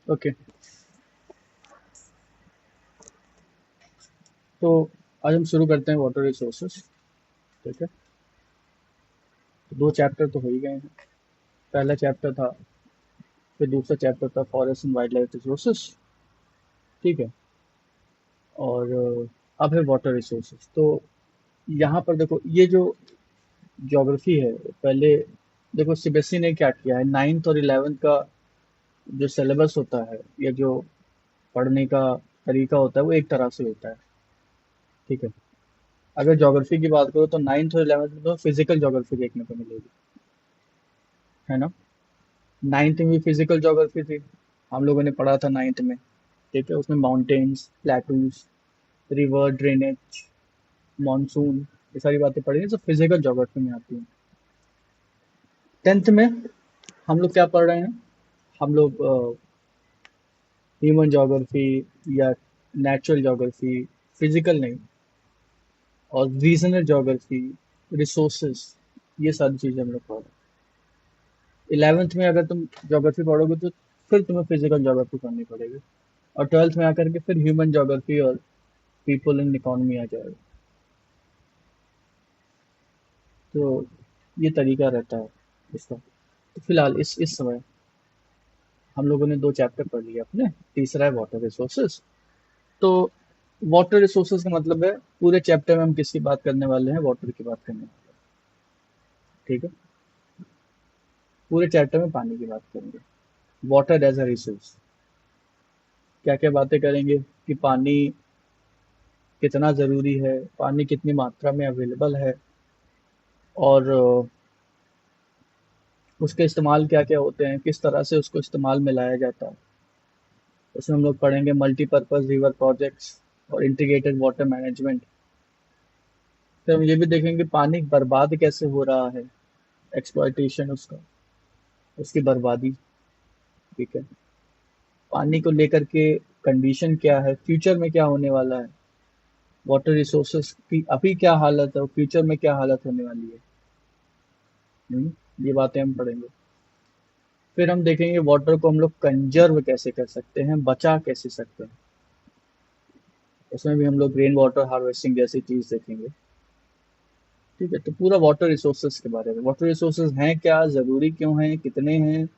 Okay. तो आज हम शुरू करते हैं वाटर रिसोर्सेज। ठीक है। तो दो चैप्टर तो हो ही गए हैं। पहला चैप्टर था, फिर दूसरा चैप्टर था forest and wild life resources. ठीक है। और अब है वाटर रिसोर्सेज। तो यहाँ पर देखो, ये जो ज्योग्राफी है, पहले देखो सीबीएसई ने क्या किया है, 9th और 11th का जो सिलेबस होता है या जो पढ़ने का तरीका होता है वो एक तरह से होता है। ठीक है। अगर ज्योग्राफी की बात करो तो 9th और 11th में तो फिजिकल ज्योग्राफी देखने को मिलेगी, है ना। 9th में भी फिजिकल ज्योग्राफी थी, हम लोगों ने पढ़ा था 9th में। ठीक है, उसमें mountains, plateaus, river drainage, monsoon, ये सारी बातें पढ़ी हैं, सब फिजिकल ज्योग्राफी में आती हैं। 10th में हम लोग क्या पढ़ रहे हैं, हम लोग ह्यूमन ज्योग्राफी या नेचुरल ज्योग्राफी, फिजिकल नहीं, और रीजनल ज्योग्राफी, रिसोर्सेज, ये सारी चीजें हम लोग पढ़ रहे हैं। 11th में अगर तुम ज्योग्राफी पढ़ोगे तो फिर तुम्हें फिजिकल ज्योग्राफी पढ़नी पड़ेगी, और 12th में आकर के फिर ह्यूमन ज्योग्राफी और पीपल एंड इकोनॉमी आ जाएगा। तो ये तरीका रहता है इसका। तो फिलहाल इस समय हम लोगों ने दो चैप्टर पढ़ लिए अपने। तीसरा है वाटर रिसोर्सेज। तो वाटर रिसोर्सेज का मतलब है, पूरे चैप्टर में हम किसकी बात करने वाले हैं, वाटर की बात करने वाले हैं। ठीक है। पूरे चैप्टर में पानी की बात करेंगे, वाटर एज अ रिसोर्स। क्या क्या बातें करेंगे कि पानी कितना ज़रूरी है, पानी कितनी मात्रा में अवेलेबल है, और उसके इस्तेमाल क्या क्या होते हैं, किस तरह से उसको इस्तेमाल में लाया जाता है। उसमें हम लोग पढ़ेंगे मल्टीपर्पज़ रिवर प्रोजेक्ट्स और इंटीग्रेटेड वाटर मैनेजमेंट। फिर हम ये भी देखेंगे पानी बर्बाद कैसे हो रहा है, एक्सप्लॉयटेशन उसका, उसकी बर्बादी। ठीक है। पानी को लेकर के कंडीशन क्या है, फ्यूचर में क्या होने वाला है, वाटर रिसोर्सेज की अभी क्या हालत है और फ्यूचर में क्या हालत होने वाली है। ये बातें हम पढ़ेंगे। फिर हम देखेंगे वाटर को हम लोग कंजर्व कैसे कर सकते हैं, बचा कैसे सकते हैं। उसमें भी हम लोग रेन वाटर हार्वेस्टिंग जैसी चीज देखेंगे। ठीक है। तो पूरा वाटर रिसोर्सेज के बारे में, वाटर रिसोर्सेज हैं क्या, जरूरी क्यों हैं, कितने हैं,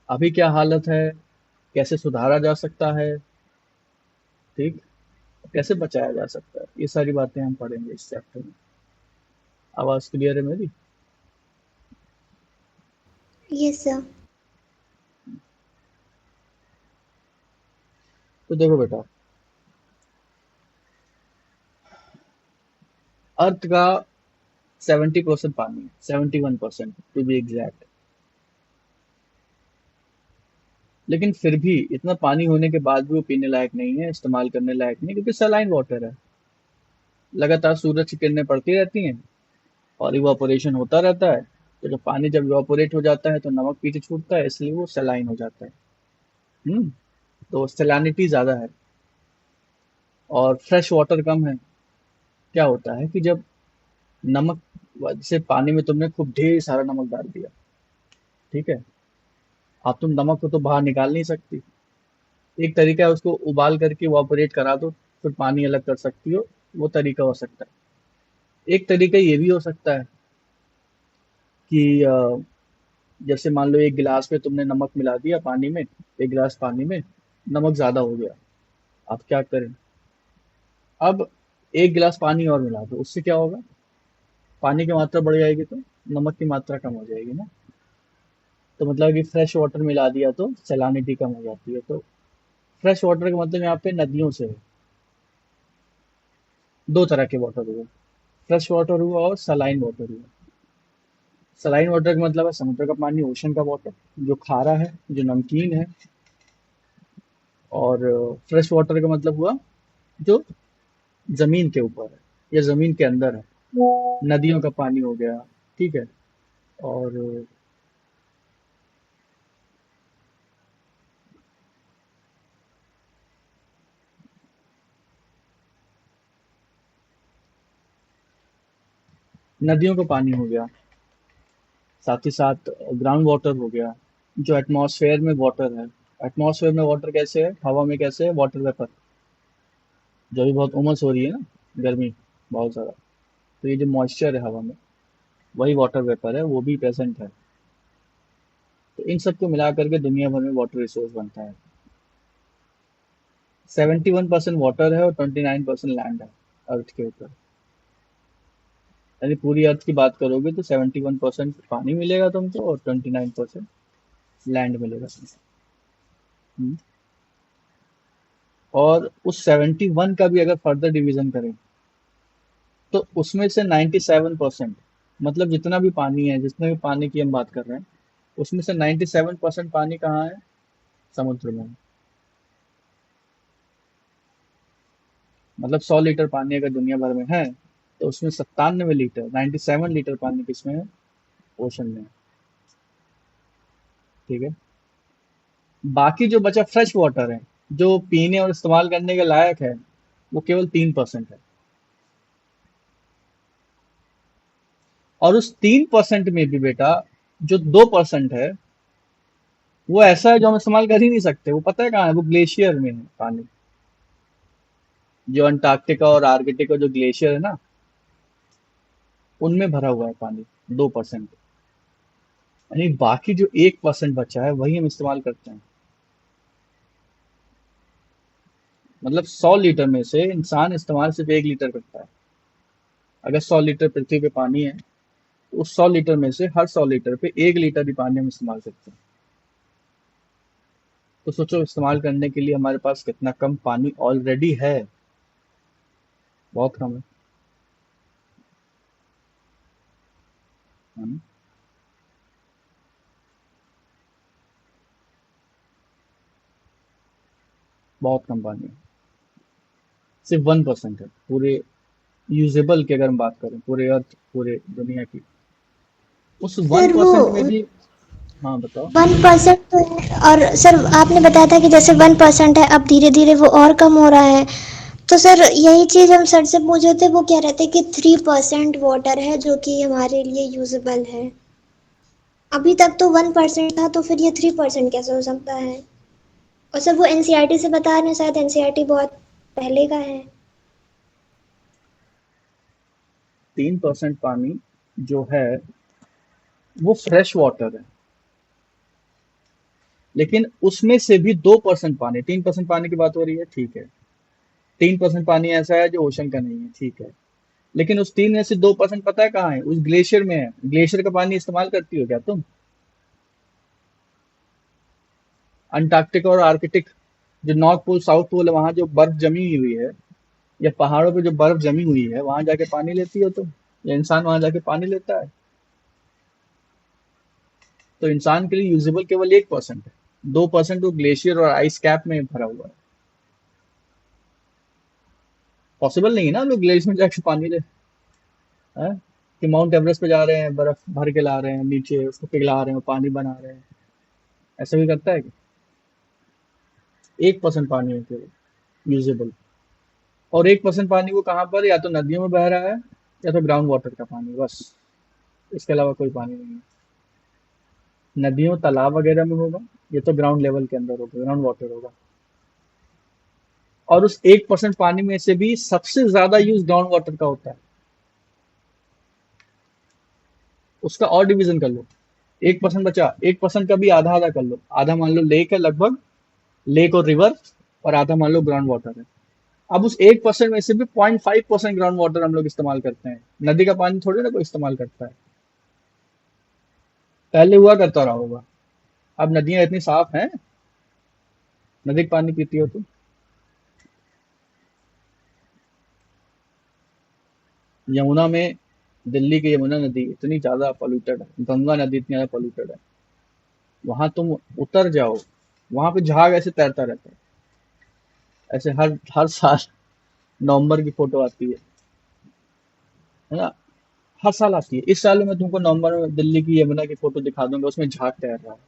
अभी क्या हालत है, कैसे सुधारा जा सकता है, ठीक, कैसे बचाया जा सकता है, ये सारी बातें हम पढ़ेंगे इस चैप्टर में। आवाज क्लियर है मेरी? Yes sir. तो देखो बेटा, अर्थ का 70% पानी है, 71% टू बी एग्जैक्ट। लेकिन फिर भी इतना पानी होने के बाद भी वो पीने लायक नहीं है, इस्तेमाल करने लायक नहीं, क्योंकि सलाइन वाटर है। लगातार सूरज की किरणें पड़ती रहती हैं और इवापोरेशन होता रहता है। तो जब इवापोरेट हो जाता है तो नमक पीछे छूटता है, इसलिए वो सलाइन हो जाता है। हम्म। तो सैलिनिटी ज्यादा है और फ्रेश वाटर कम है। क्या होता है कि जब नमक, जैसे पानी में तुमने खूब ढेर सारा नमक डाल दिया, ठीक है, अब तुम नमक को तो बाहर निकाल नहीं सकती। एक तरीका है, उसको उबाल करके इवापोरेट करा दो, फिर पानी अलग कर सकती हो। वो तरीका हो सकता है। एक तरीका ये भी हो सकता है कि जैसे मान लो एक गिलास में तुमने नमक मिला दिया पानी में, एक गिलास पानी में नमक ज्यादा हो गया। अब क्या करें, अब एक गिलास पानी और मिला दो, उससे क्या होगा, पानी की मात्रा बढ़ जाएगी तो नमक की मात्रा कम हो जाएगी ना। तो मतलब कि फ्रेश वाटर मिला दिया तो सैलिनिटी कम हो जाती है। तो फ्रेश वाटर का मतलब यहाँ पे नदियों से है। दो तरह के वाटर हुए, फ्रेश वाटर हुआ और सलाइन वाटर हुआ। सलाइन वाटर का मतलब है समुद्र का पानी, ओशन का वाटर, जो खारा है, जो नमकीन है। और फ्रेश वाटर का मतलब हुआ जो जमीन के ऊपर है या जमीन के अंदर है, नदियों का पानी हो गया। ठीक है। और नदियों का पानी हो गया, साथ ही साथ ग्राउंड वाटर हो गया, जो एटमॉस्फेयर में वाटर है, एटमॉस्फेयर में वाटर कैसे है, हवा में कैसे है, वाटर वेपर। जो भी बहुत उमस हो रही है ना, गर्मी बहुत ज़्यादा, तो ये जो मॉइस्चर है हवा में, वही वाटर वेपर है, वो भी प्रेजेंट है। तो इन सबको मिला करके दुनिया भर में वाटर रिसोर्स बनता है। 71% वाटर है और 29% लैंड है अर्थ के ऊपर। यानी पूरी अर्थ की बात करोगे तो 71% पानी मिलेगा तुमको और 29% लैंड मिलेगा तुमको। हम्म। और उस 71 का भी अगर फर्दर डिवीजन करें तो उसमें से 97%, मतलब जितना भी पानी है, जितने भी पानी की हम बात कर रहे हैं, उसमें से 97% पानी कहाँ है? समुद्र में। मतलब 100 लीटर पानी अगर दुनिया भर में है तो उसमें 97 लीटर, 97 लीटर पानी किसमें है? ओशन में। ठीक है। बाकी जो बचा फ्रेश वाटर है, जो पीने और इस्तेमाल करने के लायक है, वो केवल 3% है। और उस 3% में भी बेटा, जो 2% है, वो ऐसा है जो हम इस्तेमाल कर ही नहीं सकते। वो पता है कहाँ है? वो ग्लेशियर में है पानी। जो अंटार्कटिका और आर्कटिका जो ग्लेशियर है ना, उनमें भरा हुआ है पानी, 2%। यानी बाकी जो 1% बचा है वही हम इस्तेमाल करते हैं। मतलब 100 लीटर में से इंसान इस्तेमाल सिर्फ 1 लीटर करता है। अगर 100 लीटर पृथ्वी पे पानी है तो उस 100 लीटर में से हर 100 लीटर पे 1 लीटर ही पानी हम इस्तेमाल करते हैं। तो सोचो इस्तेमाल करने के लिए हमारे पास कितना कम पानी ऑलरेडी है। बहुत कम है ना? बहुत कम पानी है। सिर्फ 1% है पूरे यूजेबल की अगर हम बात करें, पूरे अर्थ, पूरे दुनिया की। उस वन सर वो परसेंट में भी। हाँ बताओ। 1% तो है, और सर आपने बताया था कि जैसे 1% है, अब धीरे धीरे वो और कम हो रहा है। तो सर यही चीज़ हम सर से पूछे थे, वो कह रहे थे कि 3% वाटर है जो कि हमारे लिए यूजेबल है। अभी तक तो 1% था, तो फिर ये 3% कैसे हो सकता है? और सर वो एनसीईआरटी से बता रहे हैं, शायद एनसीईआरटी बहुत पहले का है। 3% पानी जो है वो फ्रेश वाटर है, लेकिन उसमें से भी 2% पानी, 3% पानी की बात हो रही है, ठीक है। 3% पानी ऐसा है जो ओशन का नहीं है, ठीक है। लेकिन उस 3 में से 2% पता है कहाँ है? उस ग्लेशियर में है। ग्लेशियर का पानी इस्तेमाल करती हो क्या तुम? अंटार्कटिक और आर्कटिक, जो नॉर्थ पोल साउथ पोल है, वहां जो बर्फ जमी हुई है, या पहाड़ों पे जो बर्फ जमी हुई है, वहां जाके पानी लेती हो तुम? या इंसान वहां जाके पानी लेता है? तो इंसान के लिए यूजेबल केवल 1% है। 2% वो ग्लेशियर और आइस कैप में भरा हुआ है। पॉसिबल नहीं है ना हम लोग ग्लेशियर में जाके पानी ले, हैं? कि माउंट एवरेस्ट पे जा रहे हैं, बर्फ भर के ला रहे हैं नीचे, उसको पिघला रहे हैं, पानी बना रहे हैं। ऐसा भी करता है कि 1% पानी है केवल यूजेबल। और 1% पानी वो कहाँ पर, या तो नदियों में बह रहा है, या तो ग्राउंड वाटर का पानी, बस। इसके अलावा कोई पानी नहीं है। नदियों तालाब वगैरह में होगा, ये तो ग्राउंड लेवल के अंदर होगा, ग्राउंड वाटर होगा। और उस 1% पानी में से भी सबसे ज्यादा यूज ग्राउंड वाटर का होता है। उसका और डिवीजन कर लो। 1% बचा, 1% का भी आधा आधा कर लो। आधा मान लो लेक है लगभग, लेक और रिवर, और आधा मान लो ग्राउंड वाटर है। अब उस 1% में से भी 0.5% ग्राउंड वाटर हम लोग इस्तेमाल करते हैं। नदी का पानी थोड़ी ना कोई इस्तेमाल करता है। पहले हुआ करता रहा होगा। अब नदियां इतनी साफ हैं, नदी का पानी पीती हो तो। यमुना में, दिल्ली की यमुना नदी इतनी ज्यादा पॉल्यूटेड है, गंगा नदी इतनी ज्यादा पॉल्यूटेड है। वहां तुम उतर जाओ, वहां पे जहाज ऐसे तैरता रहता है। ऐसे हर हर साल नवंबर की फोटो आती है ना? हर साल आती है। इस साल मैं तुमको नवंबर में दिल्ली की यमुना की फोटो दिखा दूंगा, उसमें जहाज तैर रहा है।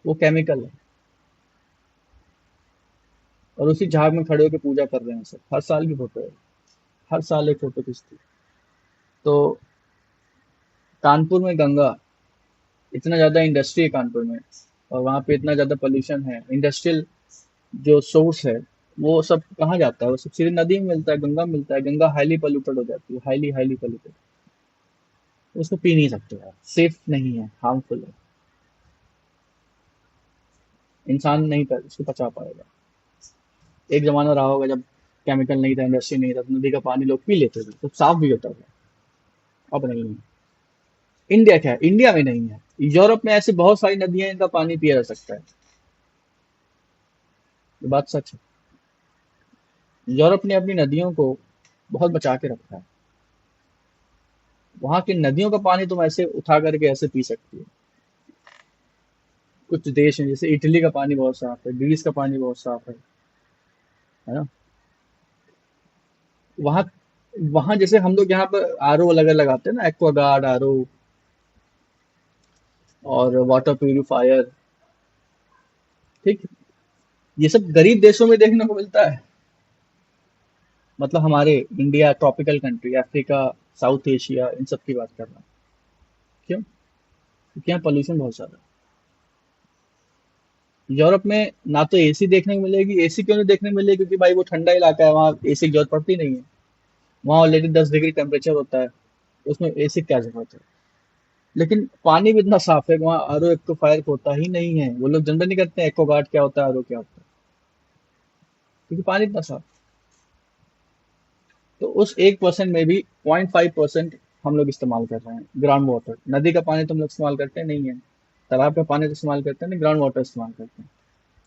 वो केमिकल है। और उसी जहाज में खड़े होकर पूजा कर रहे हैं सब। हर साल की फोटो है। हर साल एक फोटो खींचती है। तो कानपुर में गंगा, इतना ज़्यादा इंडस्ट्री है कानपुर में, और वहाँ पे इतना ज़्यादा पोल्यूशन है। इंडस्ट्रियल जो सोर्स है वो सब कहाँ जाता है? वो सब सीधे नदी में मिलता है, गंगा में मिलता है। गंगा हाईली पोल्यूटेड हो जाती है, हाईली हाईली पोल्यूटेड। उसको पी नहीं सकते यार, सेफ नहीं है, हार्मफुल है। इंसान नहीं कर उसको पचा पाएगा। एक जमाना रहा होगा जब केमिकल नहीं था, इंडस्ट्री नहीं था, तो नदी का पानी लोग पी लेते थे, तो साफ भी होता था। अब नहीं है। इंडिया क्या है? इंडिया में नहीं है। यूरोप में ऐसी बहुत सारी नदियां हैं, इनका पानी पिया जा सकता है। ये बात सच है। यूरोप ने अपनी नदियों को बहुत बचा के रखा है। वहां की नदियों का पानी तुम ऐसे उठा करके ऐसे पी सकती हो। कुछ देश हैं, जैसे इटली का पानी बहुत साफ है, ग्रीस का पानी बहुत साफ है ना? वहाँ वहाँ जैसे हम लोग यहाँ पर आरओ अलग लगाते हैं ना, एक्वागार्ड आरओ और वाटर प्यूरिफायर। ठीक, ये सब गरीब देशों में देखने को मिलता है। मतलब हमारे India, tropical country, Africa, South Asia, इन सब की बात कर रहा हूँ। क्यों? क्योंकि यहाँ पोल्यूशन बहुत ज्यादा है। यूरोप में ना तो एसी देखने को मिलेगी। एसी क्यों नहीं देखने को मिलेगी? क्योंकि भाई वो ठंडा इलाका है, वहाँ एसी की जरूरत पड़ती नहीं है। वहाँ ऑलरेडी 10 डिग्री टेम्परेचर होता है, उसमें एसी क्या जरूरत है? लेकिन पानी भी इतना साफ है, वहाँ आरओ एक्वाफायर होता ही नहीं है। वो लोग जनरल नहीं करते हैं एक्वागार्ड क्या होता है, आरओ क्या होता है, क्योंकि पानी इतना साफ। तो उस 1% में भी 0.5% हम लोग इस्तेमाल कर रहे हैं ग्राउंड वाटर। नदी का पानी तो हम लोग इस्तेमाल करते नहीं है। तालाब का पानी तो इस्तेमाल करते हैं नहीं, ग्राउंड वाटर इस्तेमाल करते हैं।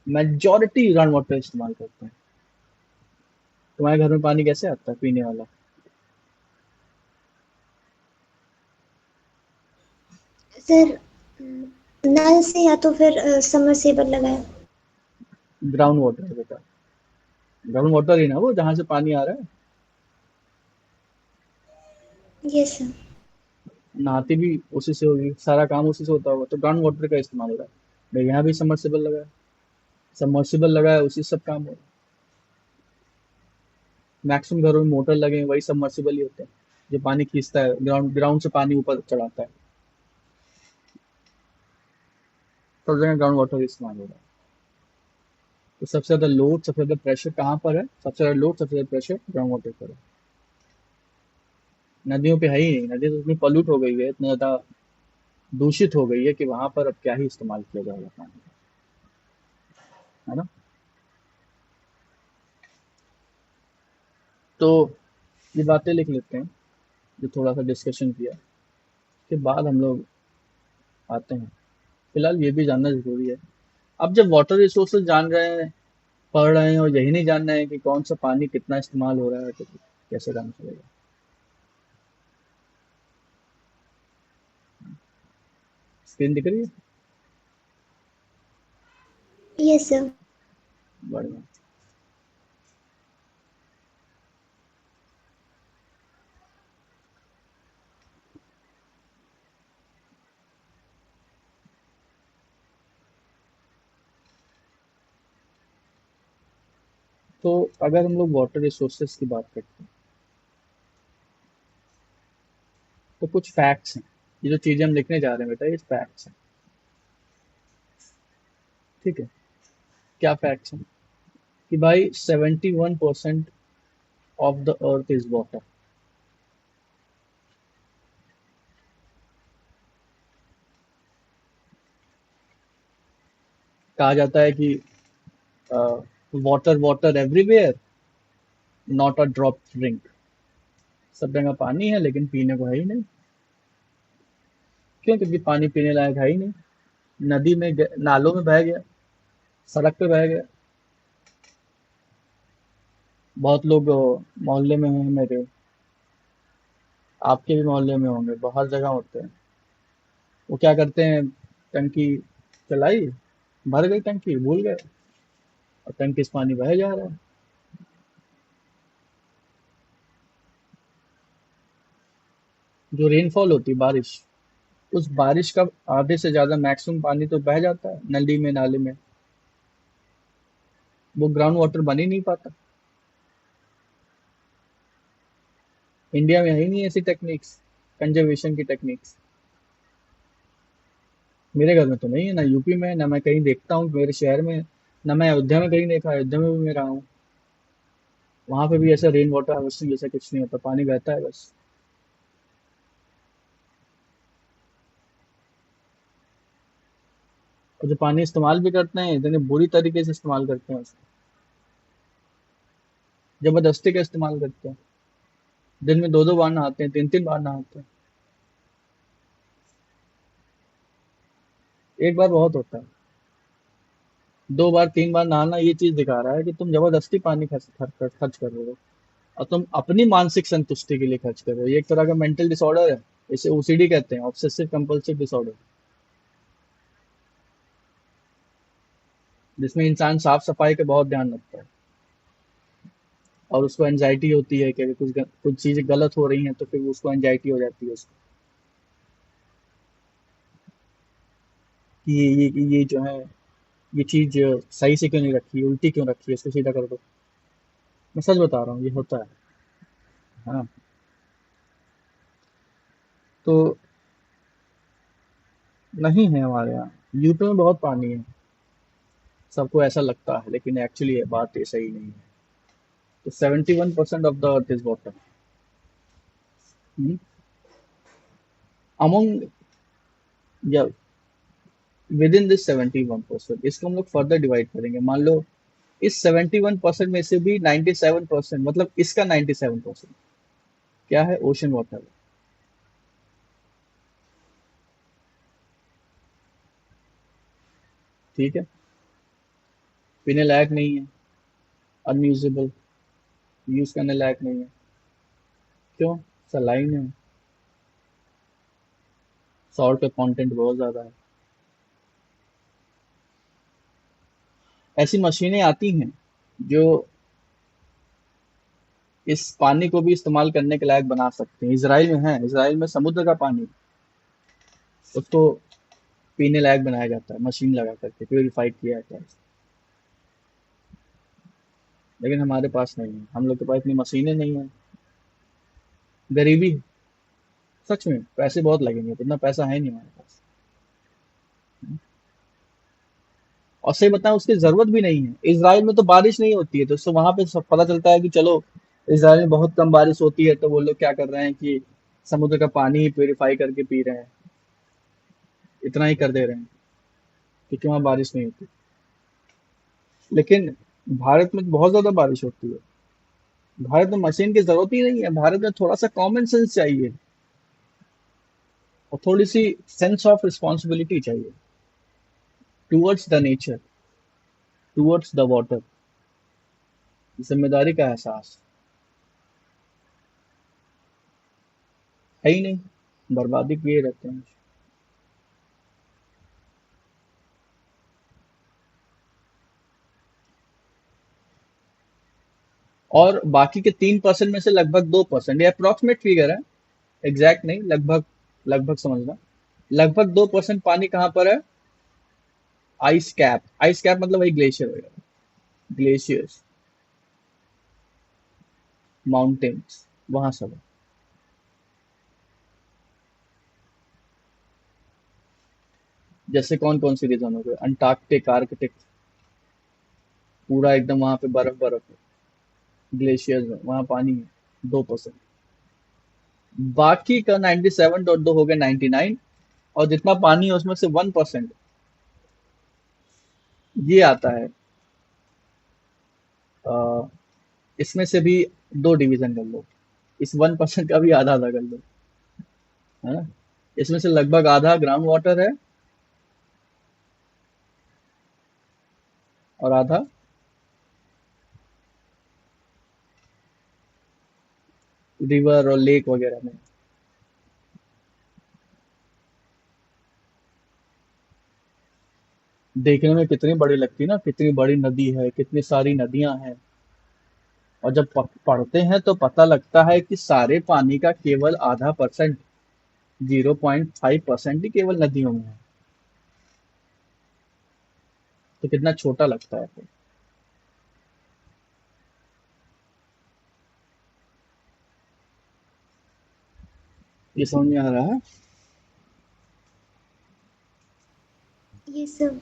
मेजोरिटी ग्राउंड वाटर इस्तेमाल करते हैं। तुम्हारे घर में पानी कैसे आता है पीने वाला? सर नल से या तो फिर समरसेबल लगाया। ग्राउंड वाटर है बेटा। ग्राउंड वाटर ही ना वो, जहाँ से पानी आ रहा है। Yes sir. नहाती भी उसी से होगी, सारा काम उसी से होता होगा, तो ग्राउंड वाटर का इस्तेमाल हो रहा है। मैं यहाँ भी सबमर्सिबल लगा है, सबमर्सिबल लगा है, उसी से सब काम हो रहा है। मैक्सिमम घरों में मोटर लगे हैं, वही सबमर्सिबल ही होते हैं, जो पानी खींचता है, ग्राउंड ग्राउंड से पानी ऊपर चढ़ाता है। सब जगह ग्राउंड वाटर इस्तेमाल हो रहा है। तो सबसे ज्यादा लोड, सबसे ज्यादा प्रेशर कहाँ पर है? सबसे ज्यादा लोड, सबसे ज्यादा प्रेशर ग्राउंड वाटर पर है। नदियों पे है ही नहीं। नदी तो इतनी पॉल्यूट हो गई है, इतना ज्यादा दूषित हो गई है कि वहां पर अब क्या ही इस्तेमाल किया जाएगा पानी का, है ना? तो ये बातें लिख लेते हैं, जो थोड़ा सा डिस्कशन किया के बाद हम लोग आते हैं। फिलहाल ये भी जानना जरूरी है। अब जब वाटर रिसोर्सेज जान रहे हैं, पढ़ रहे हैं, और यही नहीं जानना है कि कौन सा पानी कितना इस्तेमाल हो रहा है, तो कैसे काम चलेगा? स्क्रीन दिख रही है? Yes sir. बढ़िया। तो अगर हम लोग वाटर रिसोर्सेज की बात करते हैं, तो कुछ फैक्ट्स हैं। ये जो चीजें हम लिखने जा रहे हैं बेटा, ये फैक्ट्स हैं। ठीक है? क्या फैक्ट्स हैं? कि भाई 71% of the earth is water. कहा जाता है कि water water everywhere, not a drop drink. सब जगह पानी है, लेकिन पीने को है ही नहीं। क्यों? क्योंकि पानी पीने लायक है ही नहीं। नदी में नालों में बह गया, सड़क पे बह गया। बहुत लोग मोहल्ले में हैं मेरे, आपके भी मोहल्ले में होंगे, बहुत जगह होते हैं। वो क्या करते हैं, टंकी चलाई, भर गई टंकी, भूल गए, और टंकी से पानी बह जा रहा है। जो रेनफॉल होती है, बारिश, उस बारिश का आधे से ज्यादा मैक्सिमम पानी तो बह जाता है नली में, नाले में। वो ग्राउंड वाटर बन ही नहीं पाता। इंडिया में है ही नहीं ऐसी टेक्निक्स, कंजर्वेशन की टेक्निक्स। मेरे घर में तो नहीं है, ना यूपी में, ना मैं कहीं देखता हूँ मेरे शहर में, ना मैं अयोध्या में कहीं देखा। अयोध्या में भी मैं रहा हूँ, वहां पे भी ऐसा रेन वाटर हार्वेस्टिंग जैसा कुछ नहीं होता, पानी बहता है बस। और जो पानी इस्तेमाल भी करते हैं इतने बुरी तरीके से इस्तेमाल करते हैं उसको, जबरदस्ती का इस्तेमाल करते हैं। दिन में दो दो बार नहाते हैं, तीन तीन बार नहाते हैं। एक बार बहुत होता है, दो बार तीन बार नहाना ये चीज दिखा रहा है कि तुम जबरदस्ती पानी खर्च कर रहे हो, और तुम अपनी मानसिक संतुष्टि के लिए खर्च कर रहे हो। ये एक तरह का मेंटल डिसऑर्डर है, इसे ओसीडी कहते हैं, ऑब्सेसिव कंपल्सिव डिसऑर्डर, जिसमें इंसान साफ सफाई का बहुत ध्यान रखता है, और उसको एंजाइटी होती है कि अगर कुछ चीजें गलत हो रही हैं तो फिर उसको एंजाइटी हो जाती है उसको, कि ये जो है, ये चीज सही से क्यों नहीं रखी, उल्टी क्यों रखी है, इसको सीधा कर दो। मैं सच बता रहा हूँ, ये होता है ना। तो नहीं है हमारे यहाँ, यूपी में बहुत पानी है, सबको ऐसा लगता है, लेकिन एक्चुअली ये बात ये सही नहीं है। तो 71% of the earth is water. Among या विद इन दिस 71%, इसको हम लोग फर्दर डिवाइड करेंगे। मान लो इस 71% में से भी 97%, मतलब इसका 97% क्या है, ओशन वाटर। ठीक है, पीने लायक नहीं है, अनयूजेबल, यूज करने लायक नहीं है। क्यों? सलाइन है, सॉल्ट का कंटेंट बहुत ज्यादा है। ऐसी मशीनें आती हैं जो इस पानी को भी इस्तेमाल करने के लायक बना सकते हैं। इसराइल में है, इसराइल में समुद्र का पानी, उसको पीने लायक बनाया जाता है, मशीन लगा करके प्योरीफाई किया जाता है। लेकिन हमारे पास नहीं है, हम लोग के पास इतनी मशीनें नहीं है, गरीबी है। सच में पैसे बहुत लगेंगे, इतना पैसा है नहीं हमारे पास। और सही बताएं, उसकी जरूरत भी नहीं है। इसराइल में तो बारिश नहीं होती है, तो उससे वहां पे सब पता चलता है कि चलो इसराइल में बहुत कम बारिश होती है, तो वो लोग क्या कर रहे हैं कि समुद्र का पानी ही प्योरीफाई करके पी रहे हैं, इतना ही कर दे रहे हैं, क्योंकि वहां बारिश नहीं होती। लेकिन भारत में तो बहुत ज्यादा बारिश होती है। भारत में मशीन की जरूरत ही नहीं है, भारत में थोड़ा सा कॉमन सेंस चाहिए, और थोड़ी सी सेंस ऑफ रिस्पॉन्सिबिलिटी चाहिए towards the nature, towards the water, जिम्मेदारी का एहसास है ही नहीं, बर्बादी किए रहते हैं। और बाकी के 3% में से लगभग 2%, ये अप्रोक्सीमेट फिगर है, एग्जैक्ट नहीं, लगभग, लगभग समझना, लगभग 2% पानी कहाँ पर है, आइस कैप। आइस कैप मतलब वही ग्लेशियर वगैरह, ग्लेशियर्स, माउंटेन्स, वहां सब है। जैसे कौन कौन सी रीजन हो गए, अंटार्कटिक, आर्कटिक, पूरा एकदम वहां पे बर्फ बर्फ है, ग्लेशियर्स है, वहां पानी है 2%। बाकी का 97.2 हो गया 99, और जितना पानी है उसमें से 1% ये आता है। अ, इसमें से भी दो डिवीजन कर लो, इस 1% का भी आधा आधा कर लो, है ना। इसमें से लगभग आधा ग्राउंड वाटर है, और आधा रिवर और लेक वगैरह में। देखने में कितनी बड़ी लगती है ना, कितनी बड़ी नदी है, कितनी सारी नदियां हैं, और जब पढ़ते हैं तो पता लगता है कि सारे पानी का केवल आधा परसेंट, 0.5% ही केवल नदियों में है। तो कितना छोटा लगता है फिर। ये समझ में आ रहा है। ये सब।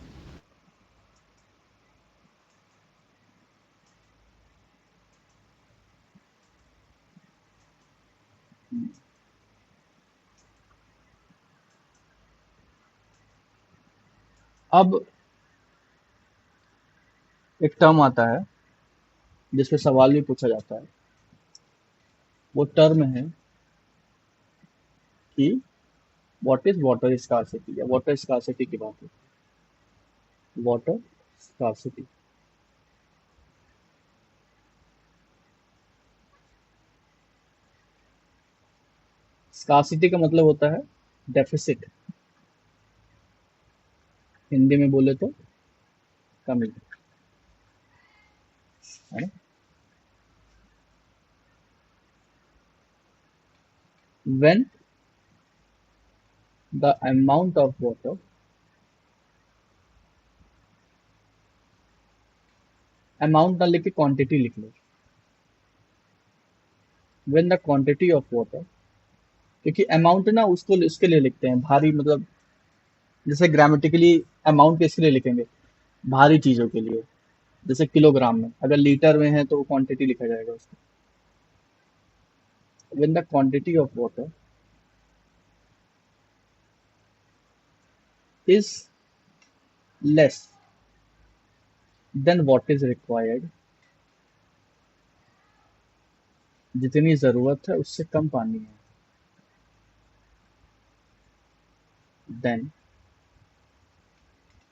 अब एक टर्म आता है जिसपे सवाल भी पूछा जाता है। वो टर्म है कि व्हाट इज वाटर स्कार्सिटी, या वाटर स्कार्सिटी की बात है। वाटर स्कार्सिटी, स्कार्सिटी का मतलब होता है डेफिसिट, हिंदी में बोले तो कमी, है ना। When the amount of water, amount ना लिख के क्वांटिटी लिख लो। When the quantity of water, क्योंकि अमाउंट ना उसको इसके लिए लिखते हैं भारी, मतलब जैसे ग्रामेटिकली अमाउंट किसके लिए लिखेंगे, भारी चीजों के लिए। जैसे किलोग्राम में, अगर लीटर में है तो वो क्वांटिटी लिखा जाएगा उसको। When the quantity of water is less than what is required, जितनी जरूरत है उससे कम पानी है, then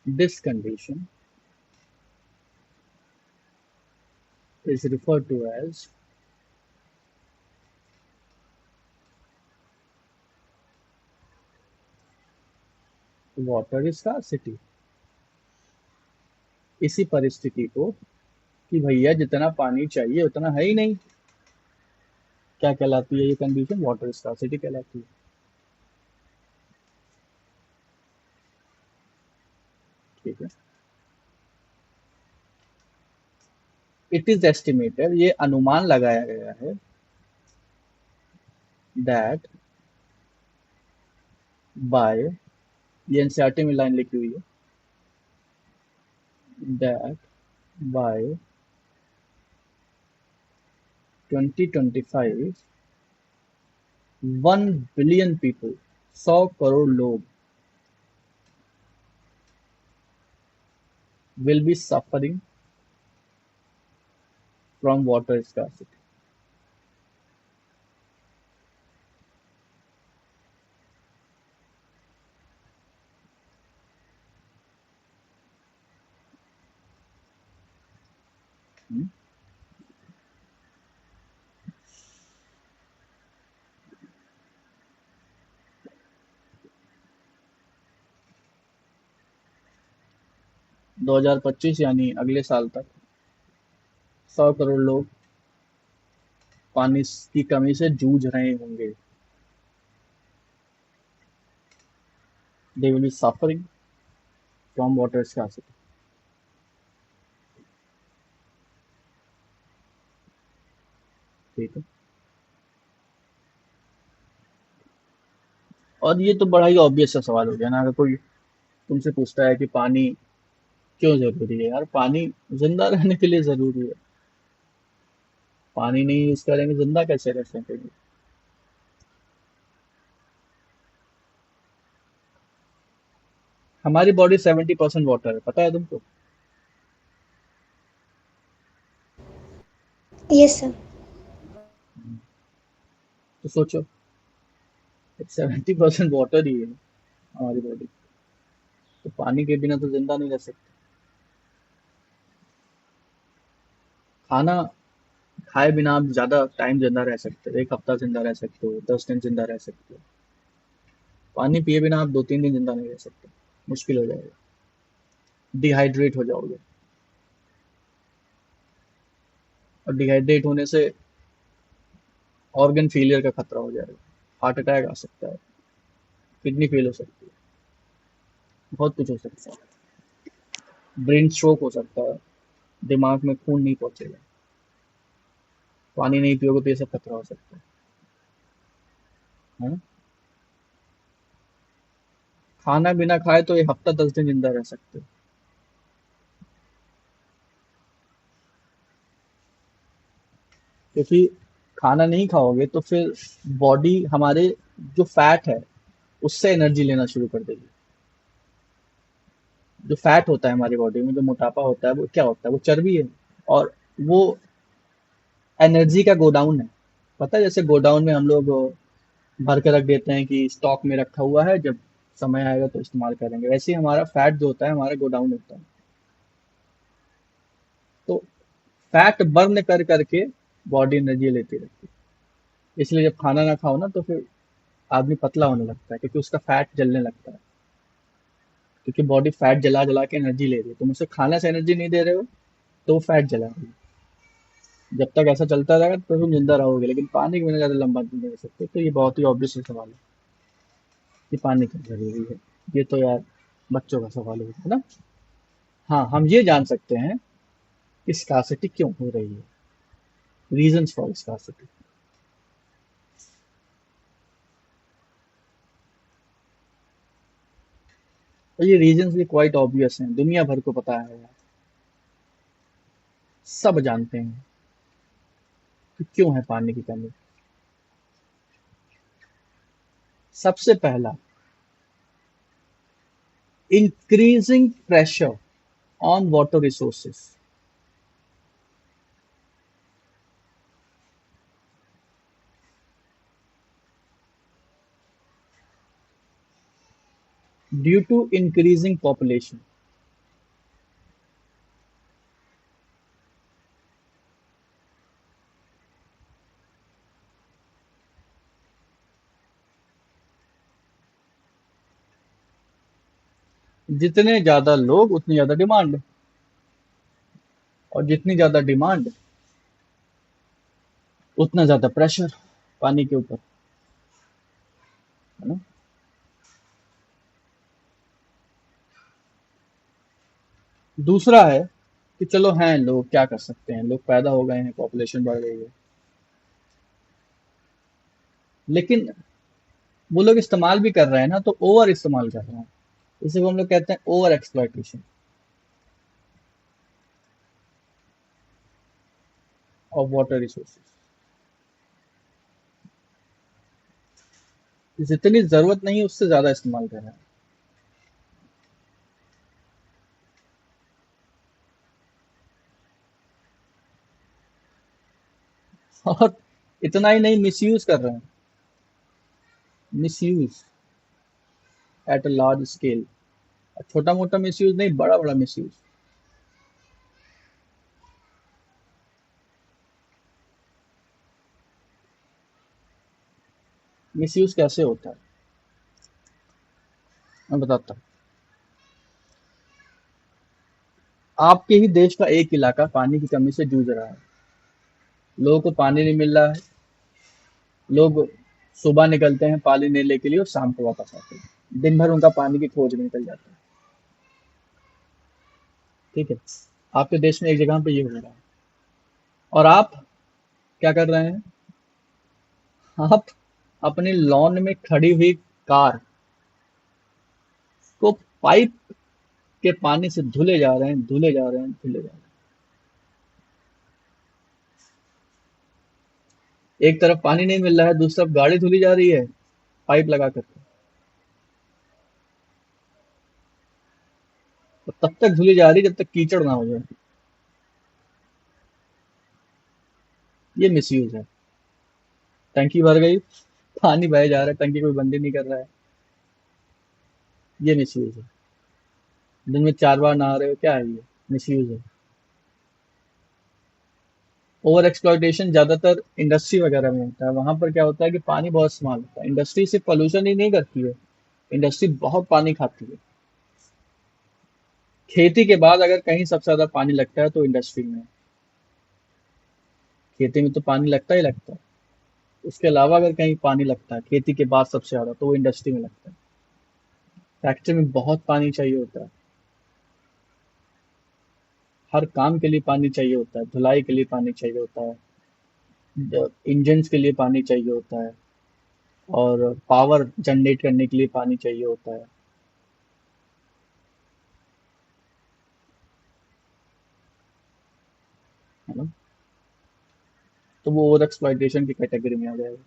this condition is referred to as water scarcity। इसी परिस्थिति को, कि भैया जितना पानी चाहिए उतना है ही नहीं, क्या कहलाती है ये कंडीशन, वाटर स्कार्सिटी कहलाती है। ठीक है। इट इज एस्टिमेटेड, ये अनुमान लगाया गया है, दैट बाय, ये एनसीईआरटी में लाइन लिखी हुई है, that bye 2025 1 billion people, 100 crore लोग will be suffering from water scarcity। हम्म, 2025 यानी अगले साल तक 100 करोड़ लोग पानी की कमी से जूझ रहे होंगे। They will be suffering from water scarcity। ठीक है। और ये तो बड़ा ही ऑब्वियस सा सवाल हो गया ना, अगर कोई तुमसे पूछता है कि पानी क्यों जरूरी है, यार पानी जिंदा रहने के लिए जरूरी है। पानी नहीं यूज करेंगे जिंदा कैसे रह सकेंगे। हमारी बॉडी 70% वाटर है, पता है तुमको। Yes sir. तो सोचो, 70% वाटर ही है हमारी बॉडी, तो पानी के बिना तो जिंदा नहीं रह सकते। खाना खाए बिना आप ज्यादा टाइम जिंदा रह सकते हो, 1 हफ्ता जिंदा रह सकते हो, 10 दिन जिंदा रह सकते हो। पानी पिए बिना आप 2-3 दिन जिंदा नहीं रह सकते, मुश्किल हो जाएगा, डिहाइड्रेट हो जाओगे। और डिहाइड्रेट होने से ऑर्गन फेलियर का खतरा हो जाएगा, हार्ट अटैक आ सकता है, किडनी फेल हो सकती है, बहुत कुछ हो सकता है, ब्रेन स्ट्रोक हो सकता है, दिमाग में खून नहीं पहुंचेगा। पानी नहीं पियोगे तो ये सब खतरा हो सकता है ना। खाना बिना खाए तो ये हफ्ता 10 दिन जिंदा रह सकते हो। क्योंकि खाना नहीं खाओगे तो फिर बॉडी हमारे जो फैट है उससे एनर्जी लेना शुरू कर देगी। जो फैट होता है हमारी बॉडी में, जो मोटापा होता है, वो क्या होता है? वो चर्बी है। और वो एनर्जी का गोडाउन है। पता है, जैसे गोडाउन में हम लोग भर के रख देते हैं कि स्टॉक में रखा हुआ है, जब समय आएगा तो इस्तेमाल करेंगे, वैसे ही हमारा फैट जो होता है हमारा गोडाउन होता है। तो फैट बर्न कर करके बॉडी एनर्जी लेती रहती है। इसलिए जब खाना ना खाओ ना तो फिर आदमी पतला होने लगता है, क्योंकि उसका फैट जलने लगता है। क्योंकि बॉडी फैट जला जला के एनर्जी ले रही है, तुम उसे खाने से एनर्जी नहीं दे रहे हो तो वो फैट जला रही है। जब तक ऐसा चलता रहेगा तो तुम जिंदा रहोगे, लेकिन पानी के बिना ज्यादा लंबा नहीं रह सकते। तो ये बहुत ही ऑब्वियस सवाल है कि पानी क्यों जरूरी है। ये तो यार बच्चों का सवाल है ना। हाँ, हम ये जान सकते हैं कि स्कार्सिटी क्यों हो रही है, रीजंस फॉर स्कार्सिटी। और ये रीजंस भी क्वाइट ऑब्वियस हैं, दुनिया भर को पता है यार, सब जानते हैं कि क्यों है पानी की कमी। सबसे पहला, increasing pressure on water resources due to increasing population. जितने ज्यादा लोग उतनी ज्यादा डिमांड, और जितनी ज्यादा डिमांड उतना ज्यादा प्रेशर पानी के ऊपर, है ना। दूसरा है कि चलो हैं लोग, क्या कर सकते हैं, लोग पैदा हो गए हैं, पॉपुलेशन बढ़ गई है, लेकिन वो लोग इस्तेमाल भी कर रहे हैं ना, तो ओवर इस्तेमाल कर रहे हैं। इसे को हम लोग कहते हैं over exploitation of water resources. जितनी जरूरत नहीं उससे ज्यादा इस्तेमाल कर रहे हैं। और इतना ही नहीं, मिसयूज कर रहे हैं, misuse at a large scale. छोटा मोटा मिसयूज नहीं, बड़ा बड़ा मिसयूज। मिसयूज कैसे होता है, मैं बताता हूँ। आपके ही देश का एक इलाका पानी की कमी से जूझ रहा है, लोगों को पानी नहीं मिल रहा है। लोग सुबह निकलते हैं पानी लेने के लिए और शाम को वापस आते हैं, दिन भर उनका पानी की खोज में निकल जाता है। ठीक है, आपके देश में एक जगह पे ये हो रहा है, और आप क्या कर रहे हैं? आप अपनी लॉन में खड़ी हुई कार को पाइप के पानी से धुले जा रहे हैं, धुले जा रहे हैं, धुले जा रहे हैं। एक तरफ पानी नहीं मिल रहा है, दूसरी तरफ गाड़ी धुली जा रही है पाइप लगा करके। तो तब तक धुली जा रही है जब तक कीचड़ ना हो जाए। ये मिसयूज है। टंकी भर गई, पानी बह जा रहा है, टंकी कोई बंद ही नहीं कर रहा है। ये मिसयूज है। दिन में 4 बार नहा रहे हो, क्या है ये? मिसयूज है। ओवर एक्सप्लॉइटेशन ज्यादातर इंडस्ट्री वगैरह में होता है। वहां पर क्या होता है कि पानी बहुत इस्तेमाल होता है। इंडस्ट्री सिर्फ पोल्यूशन ही नहीं करती है, इंडस्ट्री बहुत पानी खाती है। खेती के बाद अगर कहीं सबसे ज्यादा पानी लगता है तो इंडस्ट्री में। खेती में तो पानी लगता ही लगता है। उसके अलावा अगर कहीं पानी लगता है खेती के बाद सबसे ज्यादा, तो वो इंडस्ट्री में लगता है। फैक्ट्री में बहुत पानी चाहिए होता है, हर काम के लिए पानी चाहिए होता है, धुलाई के लिए पानी चाहिए होता है, इंजन्स के लिए पानी चाहिए होता है, और पावर जनरेट करने के लिए पानी चाहिए होता है। तो वो ओवर एक्सप्लॉइटेशन की कैटेगरी में आ जाएगा।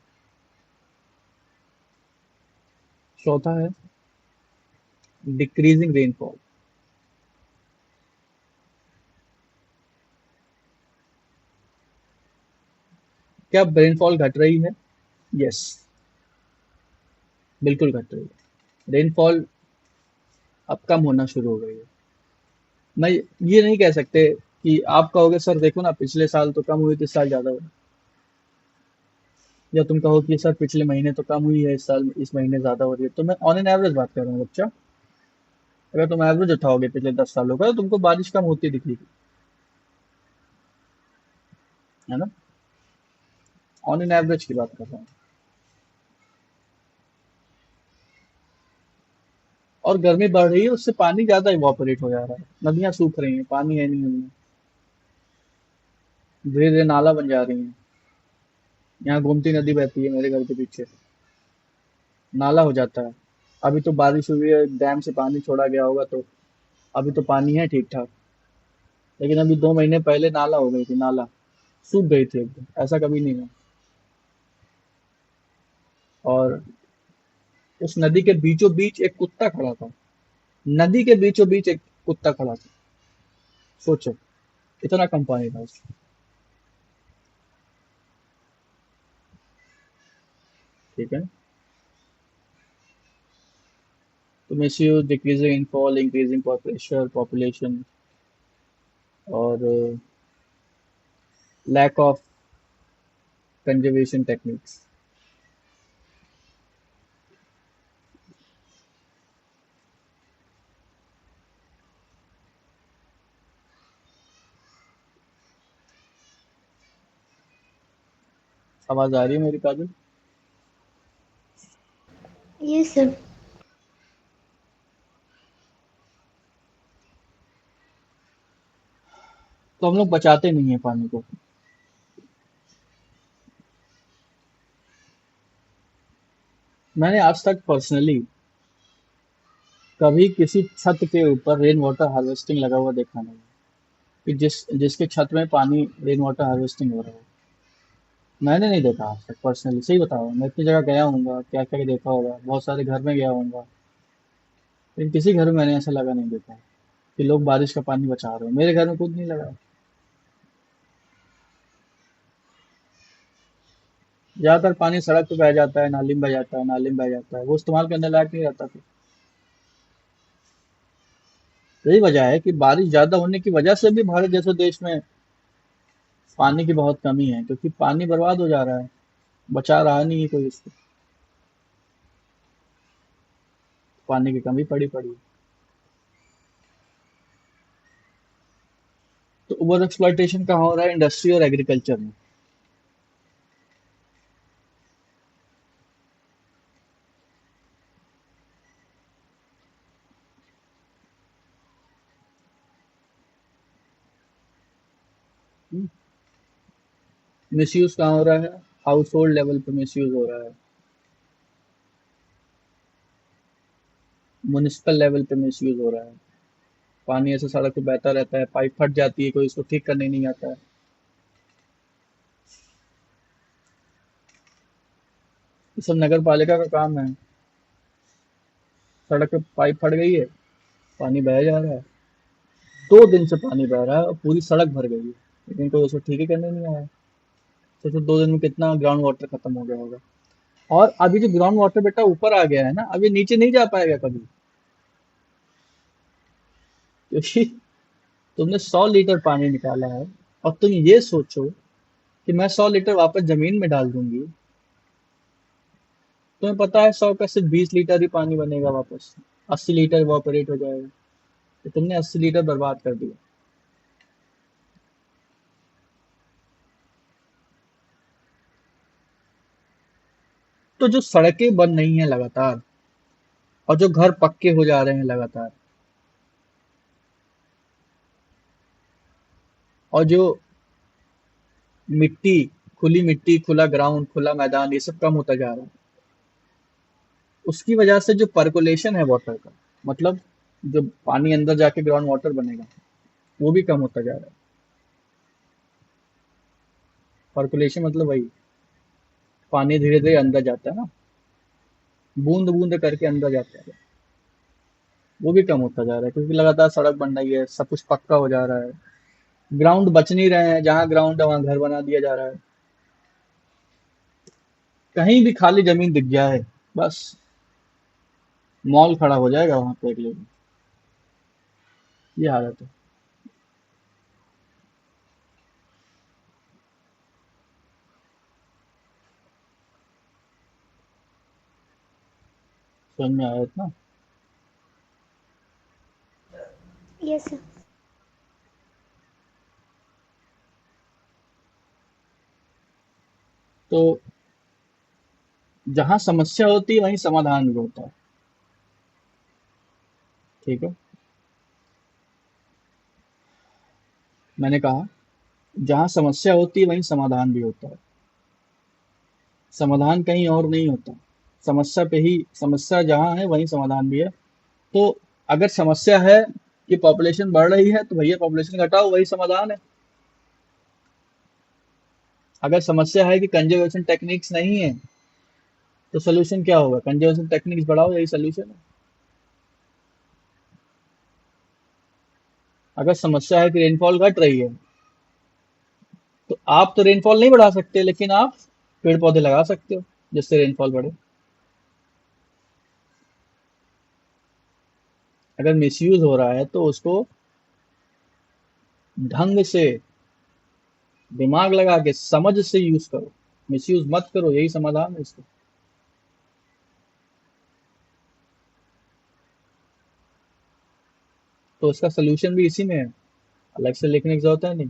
चौथा है डिक्रीजिंग रेनफॉल। क्या रेनफॉल घट रही है? यस, बिल्कुल घट रही है। रेनफॉल अब कम होना शुरू हो गई है। मैं ये नहीं कह सकते कि आप कहोगे सर देखो ना पिछले साल तो कम हुई थी, इस साल ज्यादा हुई, या तुम कहो कि सर पिछले महीने तो कम हुई है, इस साल इस महीने ज्यादा हो रही है। तो मैं ऑन एन एवरेज बात कर रहा हूँ बच्चा। अगर तुम एवरेज उठाओगे पिछले 10 सालों का तो तुमको बारिश कम होती दिखेगी, है ना। ऑन एन एवरेज की बात कर रहा हूँ। और गर्मी बढ़ रही है, उससे पानी ज्यादा इवापोरेट हो जा रहा है, नदियां सूख रही हैं, पानी है नहीं उनमें, धीरे धीरे नाला बन जा रही हैं। यहाँ गोमती नदी बहती है मेरे घर के पीछे, नाला हो जाता है। अभी तो बारिश हुई है, डैम से पानी छोड़ा गया होगा, तो अभी तो पानी है ठीक ठाक। लेकिन अभी 2 महीने पहले नाला हो गई थी, नाला सूख गई थी एकदम, ऐसा कभी नहीं है। और उस नदी के बीचों बीच एक कुत्ता खड़ा था, नदी के बीचों बीच एक कुत्ता खड़ा था। सोचो, इतना कम पानी था उसमें। ठीक है। तो misuse, decreasing inflow, increasing pressure, population, और लैक ऑफ कंजर्वेशन टेक्निक्स। आवाज आ रही है मेरी काजल? ये सर। तो हम लोग बचाते नहीं है पानी को। मैंने आज तक पर्सनली कभी किसी छत के ऊपर रेन वाटर हार्वेस्टिंग लगा हुआ देखा नहीं, कि जिसके छत में पानी रेन वाटर हार्वेस्टिंग हो रहा है। मैंने नहीं देखा आज तक पर्सनली, सही बताओ। मैं इतनी जगह गया हूँ, क्या क्या देखा होगा, बहुत सारे घर में गया हूँ, लेकिन किसी घर में मैंने ऐसा लगा नहीं देखा कि लोग बारिश का पानी बचा रहे हो। मेरे घर में खुद नहीं लगा। ज्यादातर पानी सड़क पे बह जाता है, नाली में बह जाता है, नाली में बह जाता है, वो इस्तेमाल करने लायक नहीं रहता फिर। यही वजह है कि बारिश ज्यादा होने की वजह से भी भारत जैसे देश में पानी की बहुत कमी है, क्योंकि पानी बर्बाद हो जा रहा है, बचा रहा नहीं है कोई इसको। पानी की कमी पड़ी पड़ी है। तो ओवर एक्सप्लॉइटेशन कहाँ हो रहा है? इंडस्ट्री और एग्रीकल्चर में। मिसयूज कहाँ हो रहा है? हाउस होल्ड लेवल पे मिसयूज हो रहा है, म्युनिसिपल लेवल पे मिसयूज हो रहा है। पानी ऐसे सड़क पे बहता रहता है, पाइप फट जाती है, कोई इसको ठीक करने नहीं आता है। ये सब नगर पालिका का काम है। सड़क पे पाइप फट गई है, पानी बह जा रहा है, 2 दिन से पानी बह रहा है और पूरी सड़क भर गई है, लेकिन कोई उसको ठीक ही करने नहीं आया। सोचो 2 दिन में कितना ग्राउंड वाटर खत्म हो गया होगा। और अभी जो ग्राउंड वाटर बेटा ऊपर आ गया है ना, अभी नीचे नहीं जा पाएगा कभी, क्योंकि तुमने 100 लीटर पानी निकाला है, और तुम ये सोचो कि मैं 100 लीटर वापस जमीन में डाल दूंगी। तुम्हें पता है 100 का सिर्फ 20 लीटर ही पानी बनेगा वापस, 80 लीटर इवापोरेट हो जाएगा। तो तुमने 80 लीटर बर्बाद कर दिया। तो जो सड़कें बन रही हैं लगातार, और जो घर पक्के हो जा रहे हैं लगातार, और जो मिट्टी, खुली मिट्टी, खुला ग्राउंड, खुला मैदान, ये सब कम होता जा रहा है, उसकी वजह से जो पर्कोलेशन है वाटर का, मतलब जो पानी अंदर जाके ग्राउंड वाटर बनेगा, वो भी कम होता जा रहा है। पर्कुलेशन मतलब वही, पानी धीरे धीरे अंदर जाता है ना, बूंद बूंद करके अंदर जाता है, वो भी कम होता जा रहा है क्योंकि लगातार सड़क बन रही है, सब कुछ पक्का हो जा रहा है, ग्राउंड बच नहीं रहे हैं, जहाँ ग्राउंड है वहां घर बना दिया जा रहा है, कहीं भी खाली जमीन दिख गया है बस मॉल खड़ा हो जाएगा वहां पे अगले दिन। ये हालत है। समझ में आया इतना? Yes sir. तो जहां समस्या होती है वहीं समाधान भी होता है। ठीक है, मैंने कहा जहां समस्या होती है वहीं समाधान भी होता है, समाधान कहीं और नहीं होता, समस्या पे ही, समस्या जहां है वहीं समाधान भी है। तो अगर समस्या है कि पॉपुलेशन बढ़ रही है तो भैया पॉपुलेशन घटाओ, वही समाधान है। अगर समस्या है कि कंजर्वेशन टेक्निक्स नहीं है तो सोल्यूशन क्या होगा, कंजर्वेशन टेक्निक्स बढ़ाओ, यही सोल्यूशन है। अगर समस्या है कि रेनफॉल घट रही है तो आप तो रेनफॉल नहीं बढ़ा सकते, लेकिन आप पेड़ पौधे लगा सकते हो जिससे रेनफॉल बढ़े। अगर मिसयूज हो रहा है तो उसको ढंग से, दिमाग लगा के, समझ से यूज करो, मिसयूज मत करो, यही समाधान है इसका। तो इसका सोल्यूशन भी इसी में है, अलग से लिखने की जरूरत है नहीं।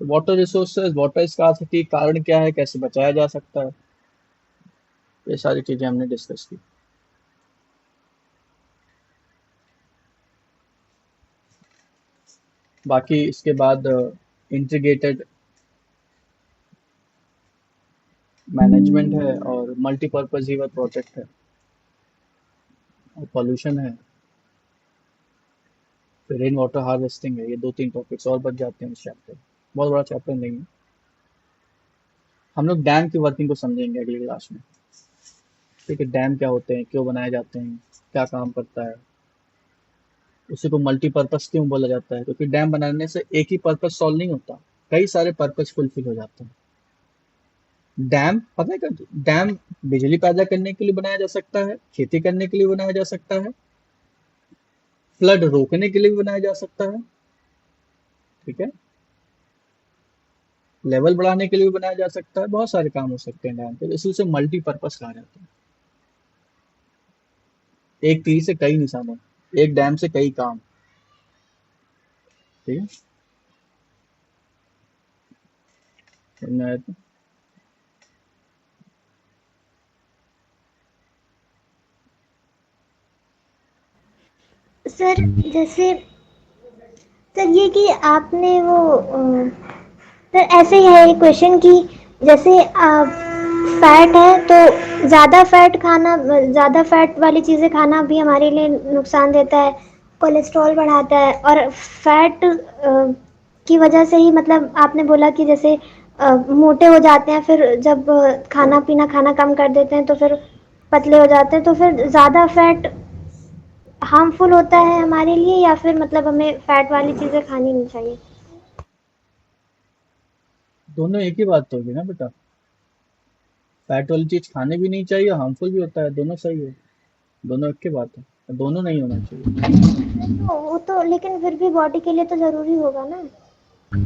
तो वाटर रिसोर्सेज, वाटर स्कार्सिटी, कारण क्या है, कैसे बचाया जा सकता है, ये सारी चीजें हमने डिस्कस की। बाकी इसके बाद इंटीग्रेटेड मैनेजमेंट है और मल्टीपर्पज रिवर प्रोजेक्ट है और पॉल्यूशन है, फिर रेन वाटर हार्वेस्टिंग है। ये दो तीन टॉपिक्स और बच जाते हैं इस चैप्टर, बहुत बड़ा चैप्टर नहीं है। हम लोग डैम की वर्किंग को समझेंगे अगली क्लास में। ठीक है, डैम क्या होते हैं, क्यों बनाए जाते हैं, क्या काम करता है, उसी को मल्टीपर्पज क्यों बोला जाता है, क्योंकि डैम बनाने से एक ही पर्पज सॉल्व नहीं होता, कई सारे पर्पज फुलफिल हो जाते हैं। डैम पता है क्या, डैम बिजली पैदा करने के लिए बनाया जा सकता है, खेती करने के लिए बनाया जा सकता है, फ्लड रोकने के लिए भी बनाया जा सकता है। ठीक है, लेवल बढ़ाने के लिए भी बनाया जा सकता है, बहुत सारे काम हो सकते हैं डैम पे, इसलिए उसे मल्टीपर्पज कहा जाता है। एक तीर से कई निशाने, एक डैम से कई काम। ठीक है, समझ में आया तो? सर जैसे सर ये कि आपने वो सर ऐसे ही है एक क्वेश्चन कि जैसे फैट है तो ज़्यादा फैट वाली चीज़ें खाना भी हमारे लिए नुकसान देता है, कोलेस्ट्रॉल बढ़ाता है। और फैट की वजह से ही मतलब आपने बोला कि जैसे मोटे हो जाते हैं, फिर जब खाना पीना खाना कम कर देते हैं तो फिर पतले हो जाते हैं। तो फिर ज़्यादा फैट हार्मफुल होता है हमारे लिए या फिर मतलब हमें फैट वाली चीज़ें खानी नहीं चाहिए? दोनों एक ही बात तो होगी ना बेटा, फैट वाली चीज खाने भी नहीं चाहिए, हार्मफुल भी होता है, दोनों सही है, दोनों एक ही बात है, दोनों नहीं होना चाहिए। तो वो तो लेकिन फिर भी बॉडी के लिए तो ज़रूरी होगा ना।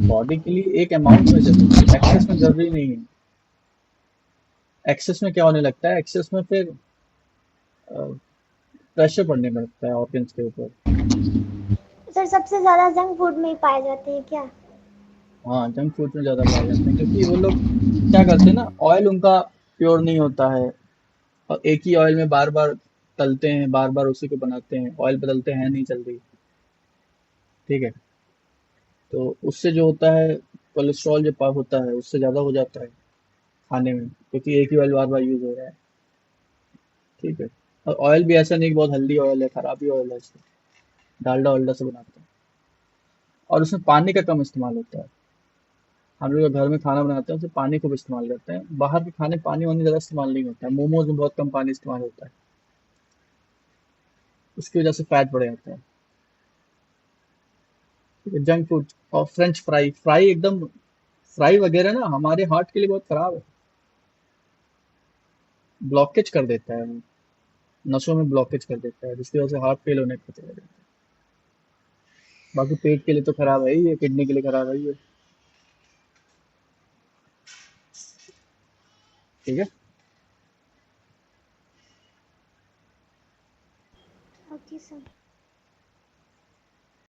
बॉडी के लिए एक अमाउंट में जरूरी है, एक्सेस में जरूरी नहीं है। एक्सेस में क्या होने लगता है, एक्सेस में फिर प्रेशर पड़ने लगता है ऑर्गन्स के ऊपर। सर सबसे ज़्यादा जंक फूड में ही पाए जाते हैं क्या? हाँ, जंक फूड में ज़्यादा पाए जाते हैं क्योंकि वो लोग क्या करते हैं ना, ऑयल उनका प्योर नहीं होता है, और एक ही ऑयल में बार बार तलते हैं, बार बार उसी को बनाते हैं, ऑयल बदलते हैं नहीं जल्दी। ठीक है, तो उससे जो होता है, कोलेस्ट्रॉल जो होता है उससे ज़्यादा हो जाता है खाने में, क्योंकि एक ही ऑयल बार बार यूज़ हो रहा है। ठीक है, और ऑयल भी ऐसा नहीं कि बहुत हेल्दी ऑयल है, खराब ही ऑयल है इसका, डालडा वालडा से बनाते हैं। और उसमें पानी का कम इस्तेमाल होता है। हम लोग घर में खाना बनाते हैं उसमें पानी खूब इस्तेमाल करते हैं, बाहर के खाने पानी वानी ज़्यादा इस्तेमाल नहीं होता है, मोमोज में बहुत कम पानी इस्तेमाल होता है, उसकी वजह से फैट बढ़ जाता है। ठीक है, जंक फूड और फ्रेंच फ्राई, फ्राई एकदम, फ्राई वगैरह ना हमारे हार्ट के लिए बहुत खराब है, ब्लॉकेज कर देता है, नसों में ब्लॉकेज कर देता है, जिसकी वजह से हार्ट फेल होने के खतरे रहते हैं। बाकी पेट के लिए तो खराब है ही, ये किडनी के लिए खराब है ही ये। ठीक है। Okay sir.